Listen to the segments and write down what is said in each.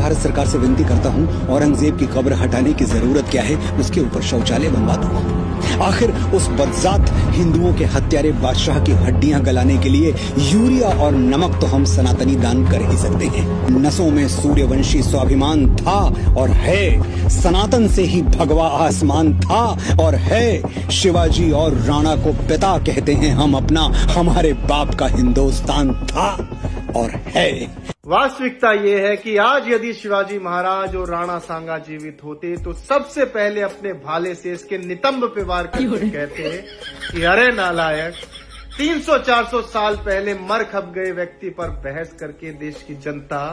भारत सरकार से विनती करता हूँ, औरंगजेब की कब्र हटाने की जरूरत क्या है, उसके ऊपर शौचालय बनवा दो। आखिर उस बदजात हिंदुओं के हत्यारे बादशाह की हड्डियां गलाने के लिए यूरिया और नमक तो हम सनातनी दान कर ही सकते हैं। नसों में सूर्यवंशी स्वाभिमान था और है, सनातन से ही भगवा आसमान था और है। शिवाजी और राणा को पिता कहते हैं हम अपना, हमारे बाप का हिंदुस्तान था और है। वास्तविकता ये है कि आज यदि शिवाजी महाराज और राणा सांगा जीवित होते तो सबसे पहले अपने भाले से इसके नितंब पे वार करके कहते कि अरे नालायक, 300-400 साल पहले मर खप गए व्यक्ति पर बहस करके देश की जनता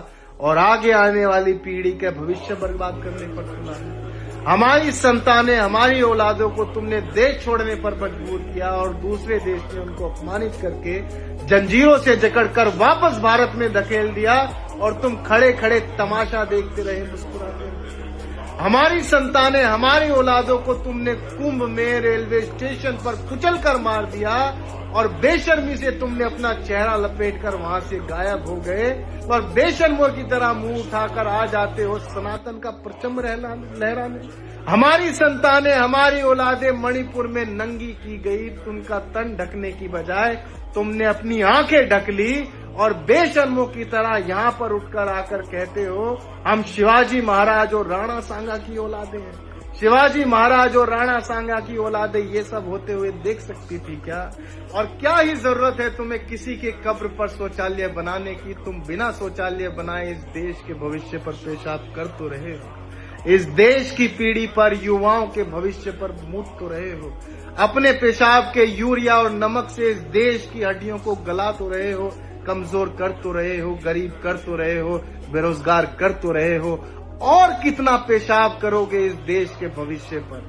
और आगे आने वाली पीढ़ी के भविष्य बर्बाद करने पर तुला है। हमारी संतानें, हमारी औलादों को तुमने देश छोड़ने पर मजबूर किया और दूसरे देश ने उनको अपमानित करके जंजीरों से जकड़कर वापस भारत में धकेल दिया और तुम खड़े खड़े तमाशा देखते रहे, मुस्कुराते रहे। हमारी संतानें, हमारी औलादों को तुमने कुंभ में रेलवे स्टेशन पर कुचल कर मार दिया और बेशर्मी से तुमने अपना चेहरा लपेटकर वहां से गायब हो गए और बेशर्मों की तरह मुंह उठाकर आ जाते हो सनातन का परचम लहराने। हमारी संतानें, हमारी औलादें मणिपुर में नंगी की गई, उनका तन ढकने की बजाय तुमने अपनी आंखें ढक ली और बेशर्मों की तरह यहाँ पर उठकर आकर कहते हो हम शिवाजी महाराज और राणा सांगा की औलादें हैं। शिवाजी महाराज और राणा सांगा की औलादें ये सब होते हुए देख सकती थी क्या? और क्या ही जरूरत है तुम्हें किसी के कब्र पर शौचालय बनाने की? तुम बिना शौचालय बनाए इस देश के भविष्य पर पेशाब कर तो रहे हो, इस देश की पीढ़ी पर, युवाओं के भविष्य पर मुत तो रहे हो। अपने पेशाब के यूरिया और नमक से इस देश की हड्डियों को गला तो रहे हो, कमजोर कर तो रहे हो, गरीब कर तो रहे हो, बेरोजगार कर तो रहे हो। और कितना पेशाब करोगे इस देश के भविष्य पर?